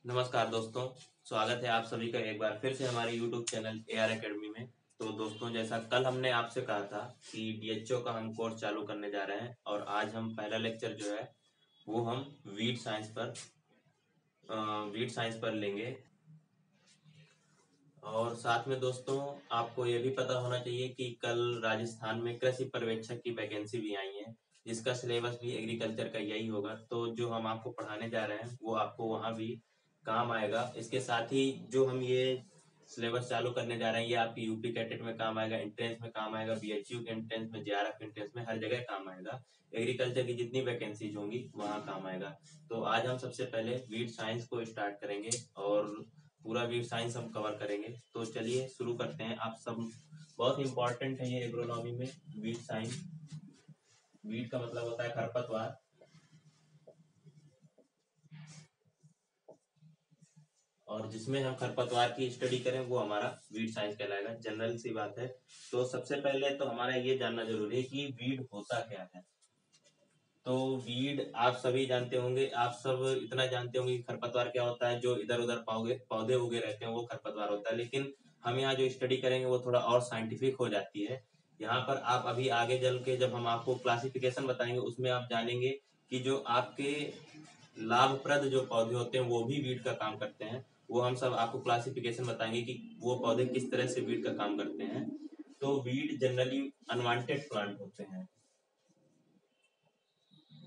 नमस्कार दोस्तों। स्वागत है आप सभी का एक बार फिर से हमारे YouTube चैनल AR एकेडमी में। तो दोस्तों, जैसा कल हमने आपसे कहा था कि DHO का हम कोर्स चालू करने जा रहे हैं और आज हम पहला लेक्चर जो है वो हम वीट साइंस पर लेंगे। और साथ में दोस्तों, आपको ये भी पता होना चाहिए कि कल राजस्थान में कृषि पर्यवेक्षक की वैकेंसी भी आई है, जिसका सिलेबस भी एग्रीकल्चर का यही होगा। तो जो हम आपको पढ़ाने जा रहे हैं वो आपको वहाँ भी काम आएगा। इसके साथ ही जो हम ये सिलेबस चालू करने जा रहे हैं ये आपकी यूपी कैटेट में काम आएगा, एंट्रेंस में काम आएगा, BHU के एंट्रेंस में, JRF के एंट्रेंस में, हर जगह काम आएगा। एग्रीकल्चर की जितनी वैकेंसीज होंगी वहाँ काम आएगा। तो आज हम सबसे पहले वीट साइंस को स्टार्ट करेंगे और पूरा वीट साइंस हम कवर करेंगे। तो चलिए शुरू करते हैं। आप सब, बहुत इंपॉर्टेंट है ये एग्रोनॉमी में वीट साइंस। वीट का मतलब होता है खरपतवार, और जिसमें हम खरपतवार की स्टडी करें वो हमारा वीट साइंस कहलाएगा। जनरल सी बात है। तो सबसे पहले तो हमारा ये जानना जरूरी है कि वीड होता क्या है। तो वीड आप सभी जानते होंगे, आप सब इतना जानते होंगे कि खरपतवार क्या होता है। जो इधर उधर पौधे उगे रहते हैं वो खरपतवार होता है। लेकिन हम यहाँ जो स्टडी करेंगे वो थोड़ा और साइंटिफिक हो जाती है। यहाँ पर आप अभी आगे चल के जब हम आपको क्लासिफिकेशन बताएंगे उसमें आप जानेंगे कि जो आपके लाभप्रद जो पौधे होते हैं वो भी वीड का काम करते हैं। वो हम सब आपको क्लासिफिकेशन बताएंगे कि वो पौधे किस तरह से वीड का काम करते हैं। तो वीड जनरली अनवांटेड प्लांट होते हैं।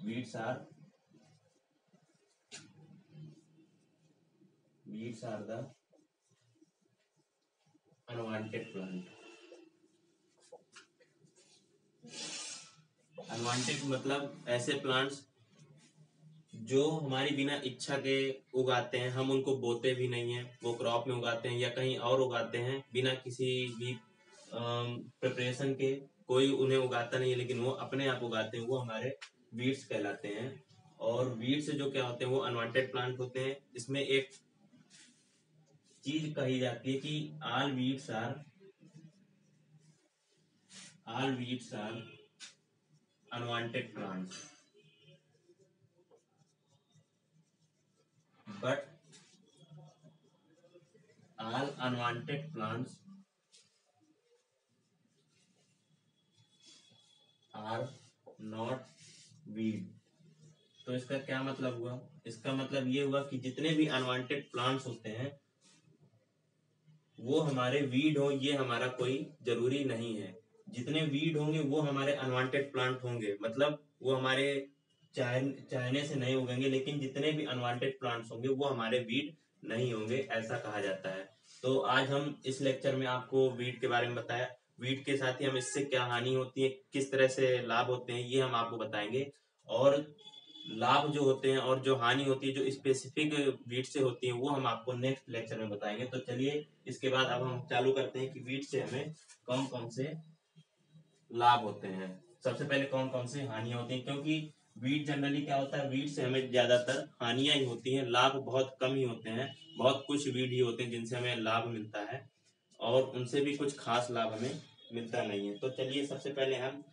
Weeds are weeds are the unwanted plant. Unwanted मतलब ऐसे प्लांट्स जो हमारी बिना इच्छा के उगाते हैं, हम उनको बोते भी नहीं है, वो क्रॉप में उगाते हैं या कहीं और उगाते हैं बिना किसी भी प्रिपरेशन के। कोई उन्हें उगाता नहीं है लेकिन वो अपने आप उगाते हैं, वो हमारे वीड्स कहलाते हैं। और वीड्स जो क्या होते हैं वो अनवांटेड प्लांट होते हैं। इसमें एक चीज कही जाती है कि all weeds are unwanted plants, but all unwanted plants are not weed। तो इसका क्या मतलब हुआ? इसका मतलब ये हुआ कि जितने भी अनवांटेड प्लांट्स होते हैं वो हमारे वीड हो, ये हमारा कोई जरूरी नहीं है। जितने वीड होंगे वो हमारे अनवांटेड प्लांट होंगे, मतलब वो हमारे चाहने से नहीं उगेंगे। लेकिन जितने भी अनवांटेड प्लांट्स होंगे वो हमारे वीड नहीं होंगे, ऐसा कहा जाता है। तो आज हम इस लेक्चर में आपको वीड के बारे में बताया। वीड के साथ ही हम इससे क्या हानि होती है, किस तरह से लाभ होते हैं, ये हम आपको बताएंगे। और लाभ जो होते हैं और जो हानि होती है जो स्पेसिफिक वीट से होती है वो हम आपको नेक्स्ट लेक्चर में बताएंगे। तो चलिए इसके बाद अब हम चालू करते हैं कि वीट से हमें कौन कौन से लाभ होते हैं, सबसे पहले कौन कौन से हानियां होती हैं। क्योंकि वीट जनरली क्या होता है, वीट से हमें ज्यादातर हानियां ही होती हैं, लाभ बहुत कम ही होते हैं। बहुत कुछ वीट ही होते हैं जिनसे हमें लाभ मिलता है और उनसे भी कुछ खास लाभ हमें मिलता नहीं है। तो चलिए सबसे पहले हम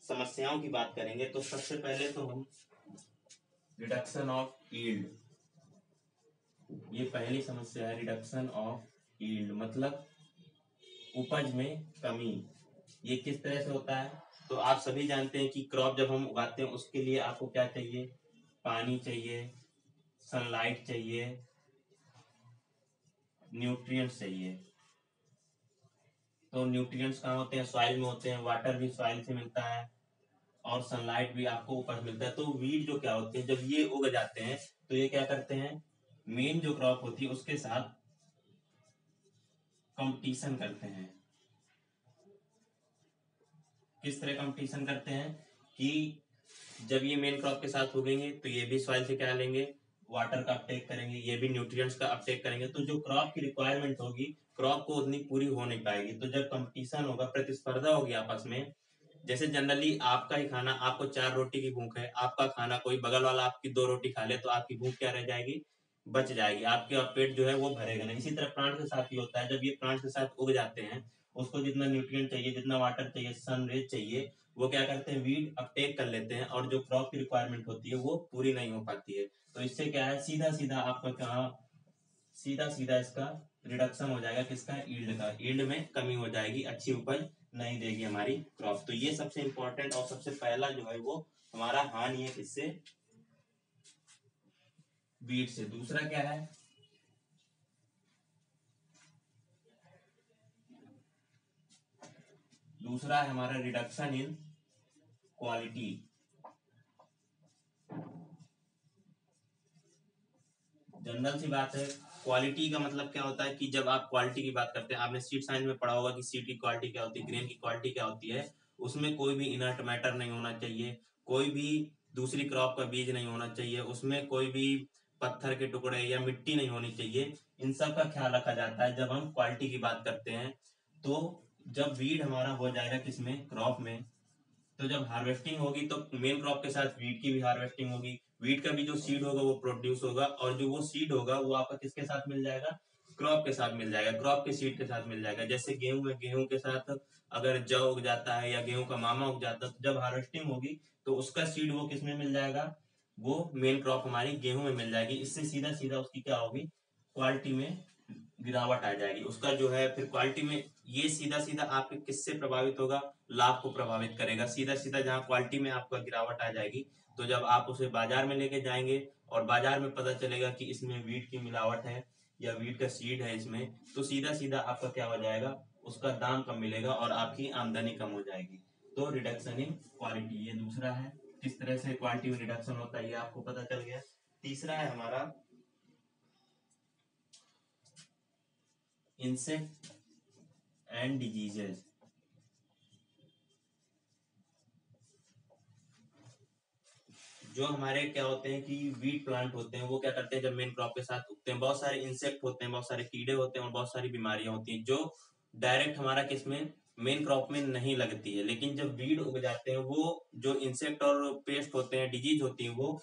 समस्याओं की बात करेंगे। तो सबसे पहले तो हम रिडक्शन ऑफ यील्ड, ये पहली समस्या है। रिडक्शन ऑफ यील्ड मतलब उपज में कमी। ये किस तरह से होता है? तो आप सभी जानते हैं कि क्रॉप जब हम उगाते हैं उसके लिए आपको क्या चाहिए? पानी चाहिए, सनलाइट चाहिए, न्यूट्रिएंट्स चाहिए। तो न्यूट्रिएंट्स कहाँ होते हैं? सॉइल में होते हैं। वाटर भी सॉइल से मिलता है और सनलाइट भी आपको ऊपर से मिलता है। तो वीड जो क्या होते हैं, जब ये उग जाते हैं तो ये क्या करते हैं, मेन जो क्रॉप होती है उसके साथ कंपटीशन करते हैं। किस तरह कंपटीशन करते हैं कि जब ये मेन क्रॉप के साथ उगेंगे तो ये भी सॉइल से क्या लेंगे, वाटर का अपटेक करेंगे, ये भी न्यूट्रिएंट्स का अपटेक करेंगे। तो जो क्रॉप की रिक्वायरमेंट होगी क्रॉप को उतनी पूरी हो नहीं पाएगी। तो जब कंपटीशन होगा, प्रतिस्पर्धा होगी आपस में, जैसे जनरली आपका ही खाना, आपको 4 रोटी की भूख है, आपका खाना कोई बगल वाला आपकी 2 रोटी खा ले तो आपकी भूख क्या रह जाएगी, बच जाएगी, आपके पेट जो है वो भरेगा नहीं। इसी तरह प्लांट के साथ ही होता है। जब ये प्लांट के साथ उग जाते हैं उसको जितना न्यूट्रिएंट चाहिए, जितना वाटर चाहिए, सन रेज चाहिए, वो क्या करते हैं, वीड अपटेक कर लेते हैं और जो क्रॉप की रिक्वायरमेंट होती है वो पूरी नहीं हो पाती है। तो इससे क्या है, सीधा सीधा आपका कहाँ सीधा सीधा इसका रिडक्शन हो जाएगा, किसका, ईल्ड का। ईल्ड में कमी हो जाएगी, अच्छी उपज नहीं देगी हमारी क्रॉप। तो ये सबसे इंपॉर्टेंट और सबसे पहला जो है वो हमारा हानि है, किससे, वीड से। दूसरा क्या है, दूसरा है हमारा रिडक्शन इन क्वालिटी। जनरल सी बात है, क्वालिटी का मतलब क्या होता है कि जब आप क्वालिटी की बात करते हैं, आपने सीड साइंस में पढ़ा होगा कि सीड की क्वालिटी क्या होती है, ग्रेन की क्वालिटी क्या होती है। उसमें कोई भी इनर्ट मैटर नहीं होना चाहिए, कोई भी दूसरी क्रॉप का बीज नहीं होना चाहिए, उसमें कोई भी पत्थर के टुकड़े या मिट्टी नहीं होनी चाहिए। इन सब का ख्याल रखा जाता है जब हम क्वालिटी की बात करते हैं। तो जब वीड हमारा हो जाएगा किसमें, क्रॉप में, तो जब हार्वेस्टिंग होगी तो मेन क्रॉप के साथ वीट की भी हार्वेस्टिंग होगी। वीट का भी जो सीड होगा वो प्रोड्यूस होगा, और जो वो सीड होगा वो आपका किसके साथ मिल जाएगा, क्रॉप के साथ मिल जाएगा, क्रॉप के सीड के साथ मिल जाएगा। जैसे गेहूं में गेहूं के साथ अगर जौ उग जाता है या गेहूं का मामा उग जाता है, तो जब हार्वेस्टिंग होगी तो उसका सीड वो किसमें मिल जाएगा, वो मेन क्रॉप हमारी गेहूं में मिल जाएगी। इससे सीधा सीधा उसकी क्या होगी, क्वालिटी में गिरावट आ जाएगी। उसका जो है फिर क्वालिटी में, ये सीधा सीधा आपके किससे प्रभावित होगा, लाभ को प्रभावित करेगा। सीधा सीधा जहाँ क्वालिटी में आपका गिरावट आ जाएगी, तो जब आप उसे बाजार में लेके जाएंगे और बाजार में पता चलेगा कि इसमें वीट की मिलावट है या वीट का सीड है इसमें, तो सीधा सीधा आपका क्या हो जाएगा, उसका दाम कम मिलेगा और आपकी आमदनी कम हो जाएगी। तो रिडक्शन इन क्वालिटी ये दूसरा है, किस तरह से क्वालिटी में रिडक्शन होता है ये आपको पता चल गया। तीसरा है हमारा इंसेक्ट एंड डिजीजेज। जो हमारे क्या होते हैं कि वीट प्लांट होते हैं, वो क्या करते हैं, जब मेन क्रॉप के साथ उगते हैं, बहुत सारे इंसेक्ट होते हैं, बहुत सारे कीड़े होते हैं और बहुत सारी बीमारियां होती हैं जो डायरेक्ट हमारा किसमें, मेन क्रॉप में नहीं लगती है। लेकिन जब वीड उग जाते हैं, वो जो इंसेक्ट और पेस्ट होते हैं, डिजीज होती है, वो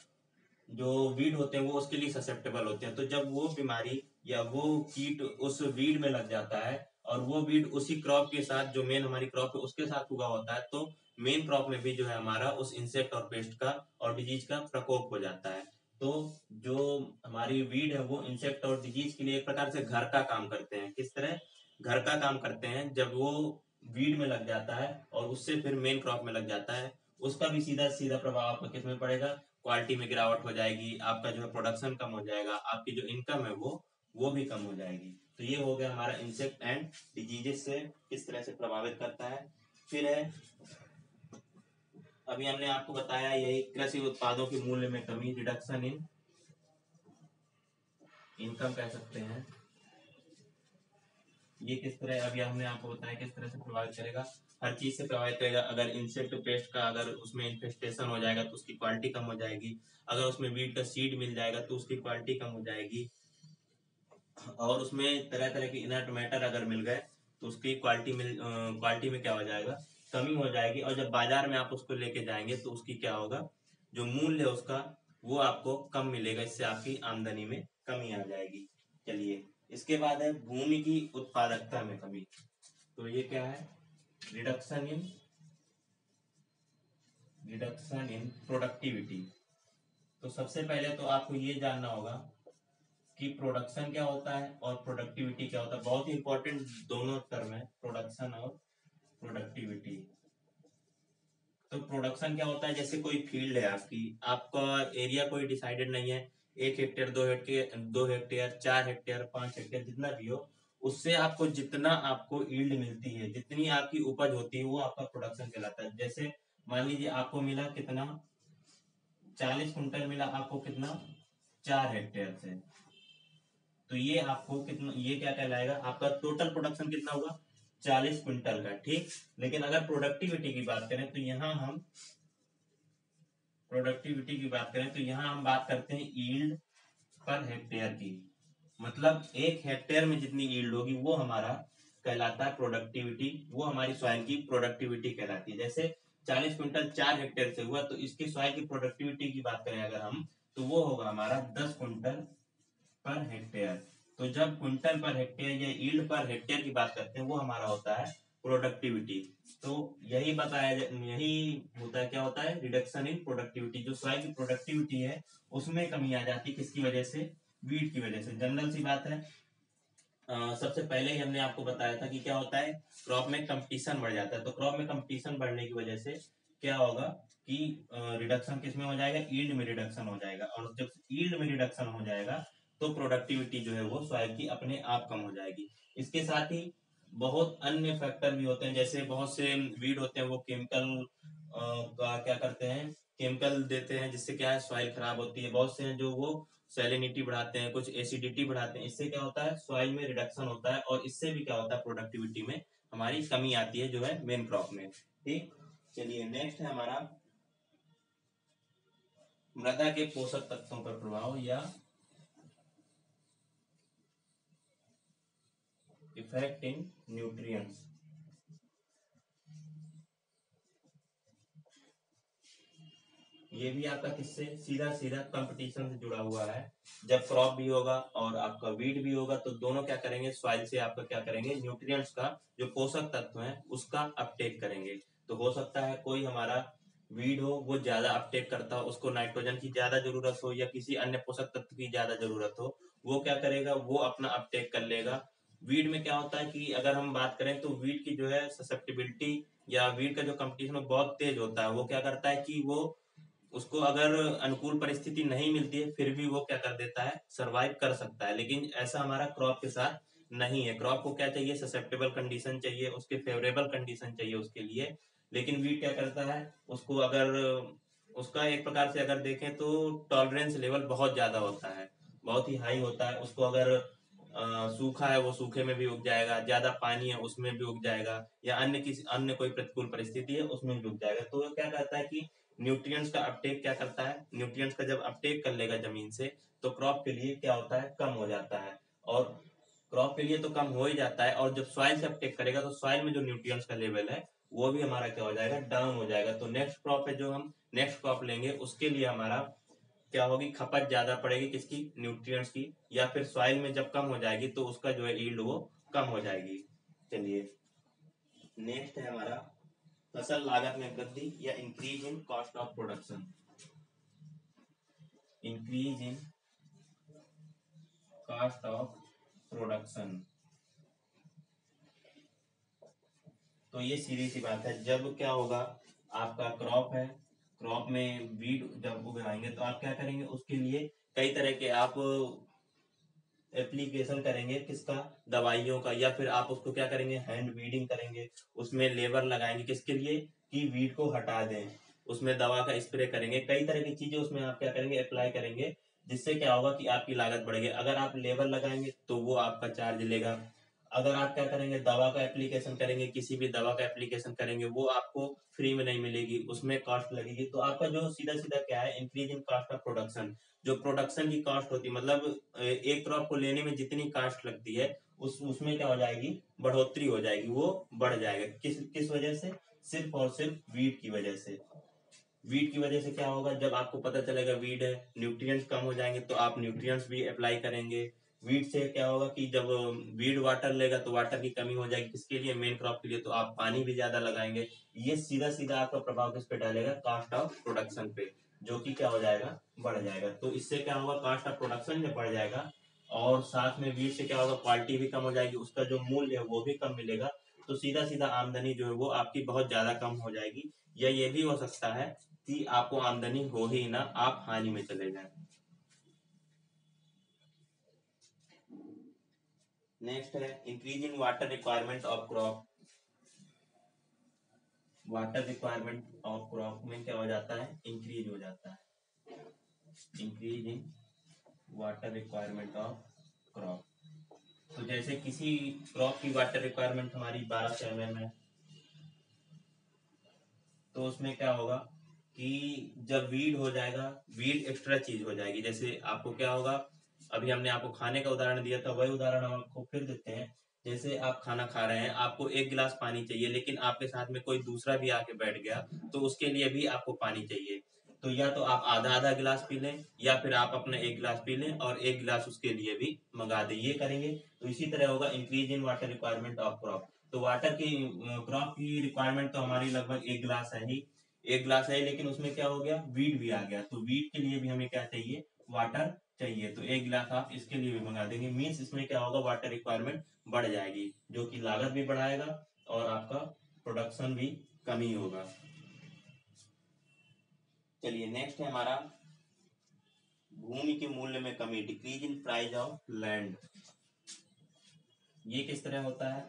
जो वीड होते हैं वो उसके लिए ससेप्टेबल होते हैं। तो जब वो बीमारी या वो कीट उस वीड में लग जाता है और वो वीड उसी क्रॉप के साथ, जो मेन हमारी क्रॉप है उसके साथ उगा होता है, तो मेन क्रॉप में भी जो है हमारा उस इंसेक्ट और पेस्ट का और डिजीज का प्रकोप हो जाता है। तो जो हमारी वीड है वो इंसेक्ट और डिजीज के लिए एक प्रकार से घर का काम करते हैं। किस तरह घर का काम करते हैं, जब वो वीड में लग जाता है और उससे फिर मेन क्रॉप में लग जाता है, उसका भी सीधा सीधा प्रभाव आपका किस में पड़ेगा, क्वालिटी में गिरावट हो जाएगी, आपका जो है प्रोडक्शन कम हो जाएगा, आपकी जो इनकम है वो भी कम हो जाएगी। तो ये हो गया हमारा इंसेक्ट एंड डिजीजेस से किस तरह से प्रभावित करता है। फिर है, अभी हमने आपको बताया यही कृषि उत्पादों के मूल्य में कमी, रिडक्शन इन इनकम कह सकते हैं। ये किस तरह, अभी हमने आपको बताया किस तरह से प्रभावित करेगा, हर चीज से प्रभावित करेगा। अगर इंसेक्ट पेस्ट का अगर उसमें इन्फेस्टेशन हो जाएगा तो उसकी क्वालिटी कम हो जाएगी। अगर उसमें वीट का सीड मिल जाएगा तो उसकी क्वालिटी कम हो जाएगी। और उसमें तरह तरह के इनर्ट मैटर अगर मिल गए तो उसकी क्वालिटी में क्या हो जाएगा, कमी हो जाएगी। और जब बाजार में आप उसको लेके जाएंगे तो उसकी क्या होगा, जो मूल्य है उसका वो आपको कम मिलेगा, इससे आपकी आमदनी में कमी आ जाएगी। चलिए, इसके बाद है भूमि की उत्पादकता में कमी। तो ये क्या है, रिडक्शन इन प्रोडक्टिविटी। तो सबसे पहले तो आपको ये जानना होगा कि प्रोडक्शन क्या होता है और प्रोडक्टिविटी क्या होता है। बहुत ही इंपॉर्टेंट दोनों टर्म है, प्रोडक्शन और प्रोडक्टिविटी। तो प्रोडक्शन क्या होता है, जैसे कोई फील्ड है आपकी, आपका एरिया कोई डिसाइडेड नहीं है, 1 hectare, 2 hectare, 2 hectare, 4 hectare, 5 hectare, जितना भी हो, उससे आपको जितना आपको ईल्ड मिलती है, जितनी आपकी उपज होती है, वो आपका प्रोडक्शन कहलाता है। जैसे मान लीजिए आपको मिला कितना, 40 कुंटल मिला आपको, कितना, 4 हेक्टेयर से, तो ये आपको कितना, ये क्या कहलाएगा, आपका टोटल प्रोडक्शन कितना हुआ, 40 कुंटल का। ठीक, लेकिन अगर प्रोडक्टिविटी की बात करें तो यहाँ हम बात करते हैं ईल्ड पर हेक्टेयर की। मतलब 1 हेक्टेयर में जितनी ईल्ड होगी वो हमारा कहलाता है प्रोडक्टिविटी, वो हमारी सॉइल की प्रोडक्टिविटी कहलाती है। जैसे 40 कुंटल 4 हेक्टेयर से हुआ, तो इसकी सॉइल की प्रोडक्टिविटी की बात करें अगर हम, तो वो होगा हमारा 10 कुंटल पर हेक्टेयर। तो जब क्विंटल पर हेक्टेयर या ईल्ड पर हेक्टेयर की बात करते हैं, वो हमारा होता है प्रोडक्टिविटी। तो यही यही होता है, क्या होता है, रिडक्शन इन प्रोडक्टिविटी। जो सॉइल की प्रोडक्टिविटी है उसमें कमी आ जाती है, किसकी वजह से, वीट की वजह से। जनरल सी बात है, सबसे पहले ही हमने आपको बताया था कि क्या होता है, क्रॉप में कंपटीशन बढ़ जाता है। तो क्रॉप में कंपटीशन बढ़ने की वजह से क्या होगा कि रिडक्शन किस में हो जाएगा, ईल्ड में रिडक्शन हो जाएगा। और जब ईल्ड में रिडक्शन हो जाएगा तो प्रोडक्टिविटी जो है वो सॉइल की अपने आप कम हो जाएगी। इसके साथ ही बहुत अन्य फैक्टर भी होते हैं, जैसे बहुत से वीड होते हैं वो केमिकल का क्या करते हैं, केमिकल देते हैं, जिससे क्या है सॉइल खराब होती है। बहुत से हैं जो वो सैलिनिटी बढ़ाते हैं, कुछ एसिडिटी बढ़ाते हैं। इससे क्या होता है, सॉइल में रिडक्शन होता है, और इससे भी क्या होता है, प्रोडक्टिविटी में हमारी कमी आती है जो है मेन क्रॉप में। ठीक, चलिए नेक्स्ट है हमारा मृदा के पोषक तत्वों पर प्रभाव या इफेक्ट इन न्यूट्रिएंट्स। ये भी आपका किससे सीधा सीधा कंपटीशन से जुड़ा हुआ है। जब क्रॉप भी होगा और आपका वीड भी होगा तो दोनों क्या करेंगे, सॉइल से आपका क्या करेंगे, न्यूट्रिएंट्स का जो पोषक तत्व है उसका अपटेक करेंगे। तो हो सकता है कोई हमारा वीड हो वो ज्यादा अपटेक करता हो, उसको नाइट्रोजन की ज्यादा जरूरत हो या किसी अन्य पोषक तत्व की ज्यादा जरूरत हो, वो क्या करेगा, वो अपना अपटेक कर लेगा। वीड में क्या होता है कि अगर हम बात करें तो वीड की जो है ससेप्टिबिलिटी या वीड का जो कंपटीशन बहुत तेज होता है। वो क्या करता है कि वो उसको अगर अनुकूल परिस्थिति नहीं मिलती है फिर भी वो क्या कर देता है, सरवाइव कर सकता है। लेकिन ऐसा हमारा क्रॉप के साथ नहीं है। क्रॉप को क्या चाहिए, ससेप्टेबल कंडीशन चाहिए, उसके फेवरेबल कंडीशन चाहिए उसके लिए। लेकिन वीट क्या करता है, उसको अगर उसका एक प्रकार से अगर देखें तो टॉलरेंस लेवल बहुत ज्यादा होता है, बहुत ही हाई होता है। उसको अगर सूखा है वो सूखे में भी उग जाएगा, ज्यादा पानी है उसमें भी उग जाएगा, या अन्य किसी अन्य कोई प्रतिकूल परिस्थिति है उसमें भी उग जाएगा। तो वो क्या करता है कि न्यूट्रिएंट्स का अपटेक क्या करता है, न्यूट्रिएंट्स का जब अपटेक कर लेगा जमीन से तो क्रॉप के लिए क्या होता है, कम हो जाता है। और क्रॉप के लिए तो कम हो ही जाता है, और जब सॉइल से अपटेक करेगा तो सॉइल में जो न्यूट्रिएंट्स का लेवल है वो भी हमारा क्या हो जाएगा, डाउन हो जाएगा। तो नेक्स्ट क्रॉप है जो हम नेक्स्ट क्रॉप लेंगे उसके लिए हमारा क्या होगी, खपत ज्यादा पड़ेगी किसकी, न्यूट्रिएंट्स की। या फिर सॉइल में जब कम हो जाएगी तो उसका जो है ईल्ड वो कम हो जाएगी। चलिए नेक्स्ट है हमारा फसल लागत में वृद्धि या increase in cost of production. Increase in cost of production. तो ये सीधी सी बात है, जब क्या होगा, आपका क्रॉप है, क्रॉप में वीड जब उगाएंगे तो आप क्या करेंगे, उसके लिए कई तरह के आप एप्लीकेशन करेंगे, किसका, दवाइयों का, या फिर आप उसको क्या करेंगे, हैंड वीडिंग करेंगे, उसमें लेबर लगाएंगे किसके लिए, कि वीड को हटा दें। उसमें दवा का स्प्रे करेंगे, कई तरह की चीजें उसमें आप क्या करेंगे, अप्लाई करेंगे, जिससे क्या होगा कि आपकी लागत बढ़ेगी। अगर आप लेबर लगाएंगे तो वो आपका चार्ज लेगा। अगर आप क्या करेंगे, दवा का एप्लीकेशन करेंगे, किसी भी दवा का एप्लीकेशन करेंगे, वो आपको फ्री में नहीं मिलेगी, उसमें कॉस्ट लगेगी। तो आपका जो सीधा सीधा क्या है, increase in cost of production. जो प्रोडक्शन की कॉस्ट होती है, मतलब एक क्रॉप को लेने में जितनी कॉस्ट लगती है उसमें क्या हो जाएगी, बढ़ोतरी हो जाएगी, वो बढ़ जाएगा। किस किस वजह से, सिर्फ और सिर्फ वीट की वजह से। वीट की वजह से क्या होगा, जब आपको पता चलेगा वीट है, न्यूट्रिएंट्स कम हो जाएंगे तो आप न्यूट्रिएंट्स भी अप्लाई करेंगे। वीट से क्या होगा कि जब वीड वाटर लेगा तो वाटर की कमी हो जाएगी, किसके लिए, मेन क्रॉप के लिए, तो आप पानी भी ज्यादा लगाएंगे। ये सीधा सीधा आपका प्रभाव किस पे डालेगा, कास्ट ऑफ प्रोडक्शन पे, जो कि क्या हो जाएगा, बढ़ जाएगा। तो इससे क्या होगा, कास्ट ऑफ प्रोडक्शन जब बढ़ जाएगा और साथ में वीट से क्या होगा, क्वालिटी भी कम हो जाएगी, उसका जो मूल्य है वो भी कम मिलेगा। तो सीधा सीधा आमदनी जो है वो आपकी बहुत ज्यादा कम हो जाएगी। या ये भी हो सकता है कि आपको आमदनी हो ही ना, आप हानि में चले जाएं। नेक्स्ट है increase in water requirement of crop. Water requirement of crop में क्या हो जाता है, इंक्रीज हो जाता है। Increase in water requirement of crop. तो जैसे किसी क्रॉप की वाटर रिक्वायरमेंट हमारी 1200 mm है, तो उसमें क्या होगा कि जब वीड हो जाएगा, वीड एक्स्ट्रा चीज हो जाएगी। जैसे आपको क्या होगा, अभी हमने आपको खाने का उदाहरण दिया था, वही उदाहरण हम आपको फिर देते हैं। जैसे आप खाना खा रहे हैं, आपको एक गिलास पानी चाहिए, लेकिन आपके साथ में कोई दूसरा भी आके बैठ गया तो उसके लिए भी आपको पानी चाहिए। तो या तो आप आधा आधा गिलास पी लें, या फिर आप अपना एक गिलास पी लें और एक गिलास उसके लिए भी मंगा दें, ये करेंगे। तो इसी तरह होगा increase in water requirement of crop. तो वाटर की क्रॉप की रिक्वायरमेंट तो हमारी लगभग एक गिलास है ही, एक गिलास है, लेकिन उसमें क्या हो गया, वीट भी आ गया। तो वीट के लिए भी हमें क्या चाहिए, वाटर चाहिए, तो 1 गिलास आप इसके लिए भी मंगा देंगे। मीन्स इसमें क्या होगा, वाटर रिक्वायरमेंट बढ़ जाएगी, जो कि लागत भी बढ़ाएगा और आपका प्रोडक्शन भी कम ही होगा। चलिए नेक्स्ट है हमारा भूमि के मूल्य में कमी, decrease in price of land. ये किस तरह होता है,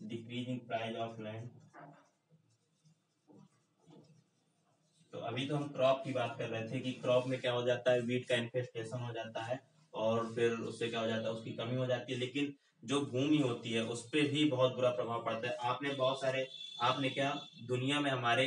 decrease in price of land. तो अभी तो हम क्रॉप की बात कर रहे थे कि क्रॉप में क्या हो जाता है, वीट का इन्फेस्टेशन हो जाता है और फिर उससे क्या हो जाता है, उसकी कमी हो जाती है। लेकिन जो भूमि होती है उस पर भी बहुत बुरा प्रभाव पड़ता है। आपने क्या, दुनिया में हमारे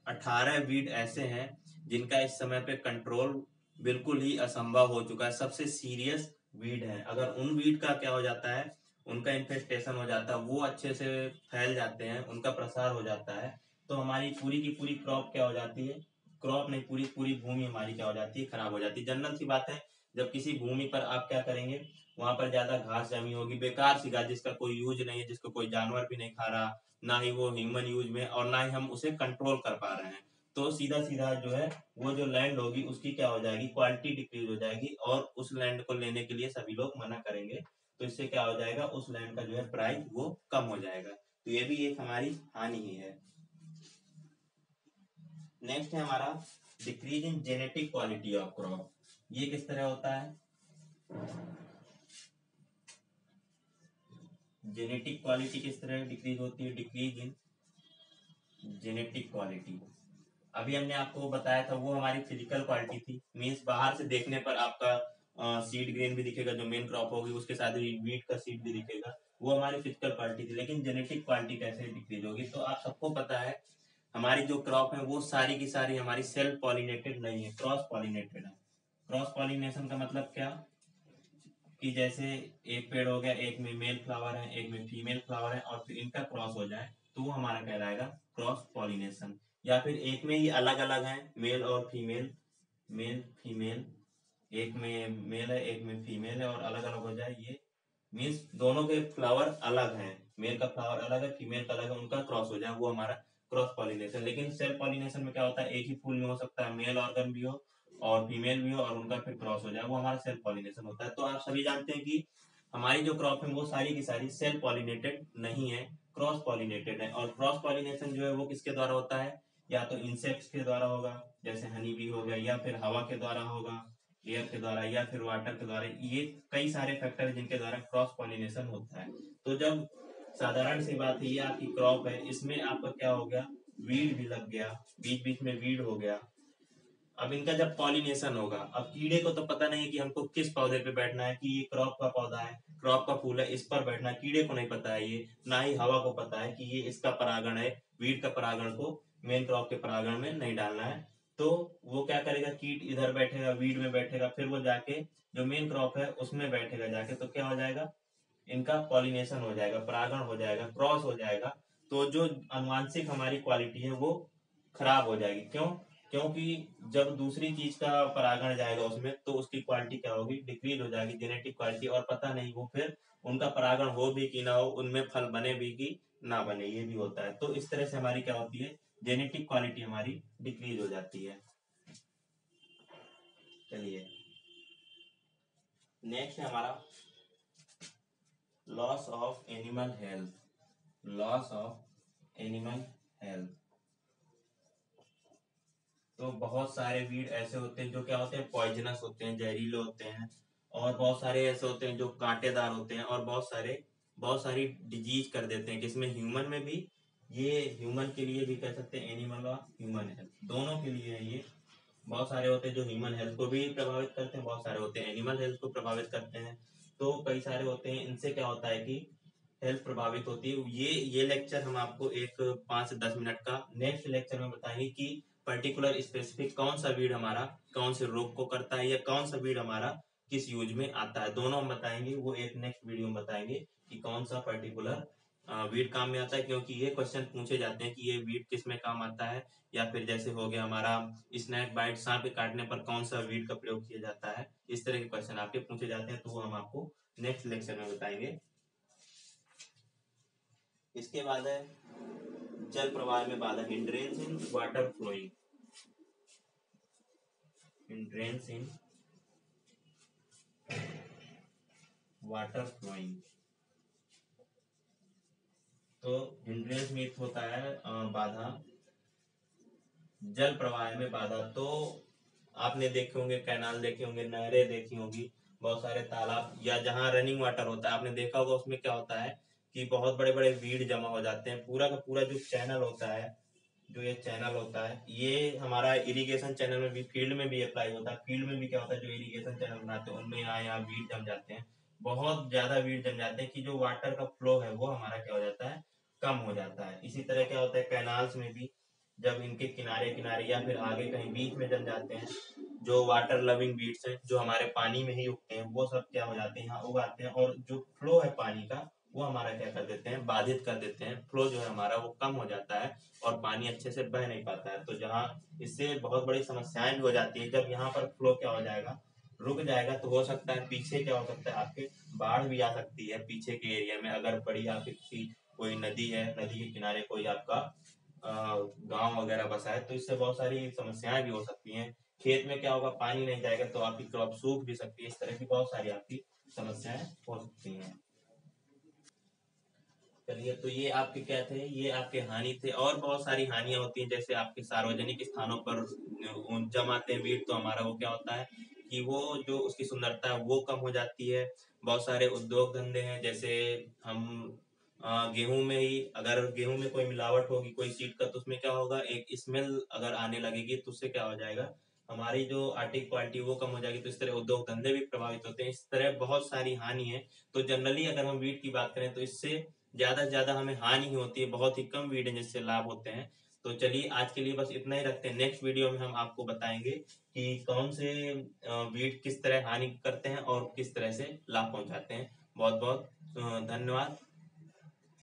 18 वीट ऐसे हैं जिनका इस समय पे कंट्रोल बिल्कुल ही असंभव हो चुका है। सबसे सीरियस वीड है, अगर उन वीड का क्या हो जाता है, उनका इन्फेस्टेशन हो जाता है, वो अच्छे से फैल जाते हैं, उनका प्रसार हो जाता है, तो हमारी पूरी की पूरी क्रॉप क्या हो जाती है, क्रॉप नहीं, पूरी पूरी भूमि हमारी क्या हो जाती है, खराब हो जाती है। जनरल सी बात है, जब किसी भूमि पर आप क्या करेंगे, वहां पर ज्यादा घास जमी होगी, बेकार सी घास जिसका कोई यूज नहीं है, जिसको कोई जानवर भी नहीं खा रहा, ना ही वो ह्यूमन यूज में, और ना ही हम उसे कंट्रोल कर पा रहे हैं, तो सीधा सीधा जो है वो जो लैंड होगी उसकी क्या हो जाएगी, क्वालिटी डिक्रीज हो जाएगी और उस लैंड को लेने के लिए सभी लोग मना करेंगे। तो इससे क्या हो जाएगा, उस लैंड का जो है प्राइस वो कम हो जाएगा। तो ये भी एक हमारी हानि ही है। नेक्स्ट है हमारा decrease in genetic quality of crop. ये किस तरह होता है, जेनेटिक क्वालिटी किस तरह डिक्रीज होती है, डिक्रीज इन जेनेटिक क्वालिटी। अभी हमने आपको बताया था वो हमारी फिजिकल क्वालिटी थी, मींस बाहर से देखने पर आपका सीड ग्रेन भी दिखेगा, जो मेन क्रॉप होगी उसके साथ ही वीट का सीड भी दिखेगा, वो हमारी फिजिकल क्वालिटी थी। लेकिन जेनेटिक क्वालिटी कैसे डिक्रीज होगी, तो आप सबको पता है हमारी जो क्रॉप है वो सारी की सारी हमारी सेल्फ पॉलिनेटेड नहीं है, क्रॉस पॉलिनेटेड है। क्रॉस पॉलिनेशन का मतलब क्या, कि जैसे एक पेड़ हो गया, एक में मेल फ्लावर है, एक में फीमेल फ्लावर है, और फिर इनका क्रॉस हो जाए तो वो हमारा कहलाएगा क्रॉस पॉलिनेशन। या फिर एक में ही अलग अलग है, मेल और फीमेल, मेल फीमेल, एक में मेल है एक में फीमेल है और अलग अलग हो जाए, ये मीन्स दोनों के फ्लावर अलग हैं, मेल का फ्लावर अलग है, फीमेल का अलग है, उनका क्रॉस हो जाए, वो हमारा क्रॉस पॉलिनेशन। लेकिन सेल्फ पॉलिनेशन में क्या होता है, एक ही फूल में हो सकता है मेल ऑर्गन भी हो और फीमेल भी हो और उनका फिर क्रॉस हो जाए, वो हमारा सेल्फ पॉलिनेशन होता है। तो आप सभी जानते हैं कि हमारी जो क्रॉप है वो सारी की सारी सेल्फ पॉलिनेटेड नहीं है, क्रॉस पॉलिनेटेड है। और क्रॉस पॉलिनेशन जो है वो किसके द्वारा होता है, या तो इंसेक्ट्स के द्वारा होगा, जैसे हनी बी हो गया, या फिर हवा के द्वारा होगा, एयर के द्वारा, या फिर वाटर के द्वारा। ये कई सारे फैक्टर हैं जिनके द्वारा क्रॉस पॉलिनेशन होता है। तो जब साधारण सी बात है, ये आपकी क्रॉप है, इसमें आपका क्या हो गया, वीड भी लग गया, बीच बीच में वीड हो गया। अब इनका जब पॉलिनेशन होगा, अब कीड़े को तो पता नहीं कि हमको किस पौधे पे बैठना है, कि ये क्रॉप का पौधा है, क्रॉप का फूल है, इस पर बैठना है, कीड़े को नहीं पता है ये, ना ही हवा को पता है कि ये इसका परागण है, वीड का परागण को मेन क्रॉप के परागण में नहीं डालना है। तो वो क्या करेगा, कीट इधर बैठेगा, वीड में बैठेगा, फिर वो जाके जो मेन क्रॉप है उसमें बैठेगा जाके, तो क्या हो जाएगा, इनका पॉलिनेशन हो जाएगा, परागण हो जाएगा, क्रॉस हो जाएगा। तो जो आनुवांशिक हमारी क्वालिटी है वो खराब हो जाएगी। क्यों, क्योंकि जब दूसरी चीज का परागण जाएगा उसमें तो उसकी क्वालिटी क्या होगी, डिक्रीज हो जाएगी, जेनेटिक क्वालिटी। और पता नहीं वो फिर उनका परागण हो भी कि ना हो, उनमें फल बने भी कि ना बने, ये भी होता है। तो इस तरह से हमारी क्या होती है, जेनेटिक क्वालिटी हमारी डिक्रीज हो जाती है। चलिए नेक्स्ट है हमारा loss of animal health, loss of animal health. तो बहुत सारे वीड ऐसे होते हैं जो क्या होते हैं, पॉइजनस होते हैं, जहरीले होते हैं, और बहुत सारे ऐसे होते हैं जो कांटेदार होते हैं, और बहुत सारी डिजीज कर देते हैं, जिसमें ह्यूमन में भी, ये ह्यूमन के लिए भी कह सकते हैं, एनिमल और ह्यूमन हेल्थ दोनों के लिए है ये। बहुत सारे होते हैं जो ह्यूमन हेल्थ को भी प्रभावित करते हैं, बहुत सारे होते हैं एनिमल हेल्थ को प्रभावित करते हैं। तो कई सारे होते हैं, इनसे क्या होता है कि हेल्थ प्रभावित होती है। ये लेक्चर हम आपको एक 5 से 10 मिनट का नेक्स्ट लेक्चर में बताएंगे कि पर्टिकुलर स्पेसिफिक कौन सा वीड हमारा कौन से रोग को करता है, या कौन सा वीड हमारा किस यूज में आता है, दोनों हम बताएंगे। वो एक नेक्स्ट वीडियो में बताएंगे कि कौन सा पर्टिकुलर वीड काम में आता है, क्योंकि ये क्वेश्चन पूछे जाते हैं कि ये वीड किस में काम आता है। या फिर जैसे हो गया हमारा स्नैक बाइट, सांप के काटने पर कौन सा वीड का प्रयोग किया जाता है, इस तरह के क्वेश्चन आपके पूछे जाते हैं, तो वो हम आपको नेक्स्ट लेक्चर में बताएंगे। इसके बाद है जल प्रवाह में बाधा, hindrance in water flowing, hindrance in water flowing. तो हिंड्रेंस मीन्स होता है बाधा, जल प्रवाह में बाधा। तो आपने देखे होंगे कैनाल देखे होंगे, नहरें देखी होंगी, बहुत सारे तालाब या जहाँ रनिंग वाटर होता है आपने देखा होगा, उसमें क्या होता है कि बहुत बड़े बड़े वीड जमा हो जाते हैं। पूरा का पूरा जो चैनल होता है, जो ये चैनल होता है, ये हमारा इरिगेशन चैनल में भी, फील्ड में भी अप्लाई होता है। फील्ड में भी क्या होता है, जो इरिगेशन चैनल बनाते हैं उनमें यहाँ वीड जम जाते हैं, बहुत ज्यादा वीड जम जाते हैं कि जो वाटर का फ्लो है वो हमारा क्या हो जाता है, कम हो जाता है। इसी तरह क्या होता है कैनाल्स में भी, जब इनके किनारे किनारे या फिर आगे कहीं बीच में जम जाते हैं, जो वाटर लविंग वीड्स हैं जो हमारे पानी में ही उगते हैं, वो सब क्या हो जाते हैं, यहाँ उगाते हैं, और जो फ्लो है पानी का वो हमारा क्या कर देते हैं, बाधित कर देते हैं। फ्लो जो है हमारा वो कम हो जाता है और पानी अच्छे से बह नहीं पाता है। तो जहाँ इससे बहुत बड़ी समस्याएं भी हो जाती है। जब यहाँ पर फ्लो क्या हो जाएगा, रुक जाएगा, तो हो सकता है पीछे क्या हो सकता है, आपके बाढ़ भी आ सकती है पीछे के एरिया में। अगर बड़ी आपकी किसी कोई नदी है, नदी के किनारे कोई आपका गांव वगैरह बसा है, तो इससे बहुत सारी समस्याएं भी हो सकती हैं। खेत में क्या होगा, पानी नहीं जाएगा तो आपकी क्रॉप सूख भी सकती है। इस तरह की बहुत सारी आपकी समस्याएं हो सकती हैं। चलिए, तो ये आपके क्या थे, ये आपके हानि थे। और बहुत सारी हानियां होती हैं, जैसे आपके सार्वजनिक स्थानों पर जमाते हैं वीड, तो हमारा वो क्या होता है कि वो जो उसकी सुंदरता है वो कम हो जाती है। बहुत सारे उद्योग धंधे हैं, जैसे हम गेहूं में ही, अगर गेहूं में कोई मिलावट होगी कोई सीड का, तो उसमें क्या होगा, एक स्मेल अगर आने लगेगी, तो उससे क्या हो जाएगा, हमारी जो आर्टिक क्वालिटी वो कम हो जाएगी। तो इस तरह उद्योग धंधे भी प्रभावित होते हैं। इस तरह बहुत सारी हानि है। तो जनरली अगर हम वीट की बात करें तो इससे ज्यादा से ज्यादा हमें हानि ही होती है, बहुत ही कम वीड है जिससे लाभ होते हैं। तो चलिए, आज के लिए बस इतना ही रखते हैं। नेक्स्ट वीडियो में हम आपको बताएंगे कि कौन से वीड किस तरह हानि करते हैं और किस तरह से लाभ पहुंचाते हैं। बहुत बहुत धन्यवाद।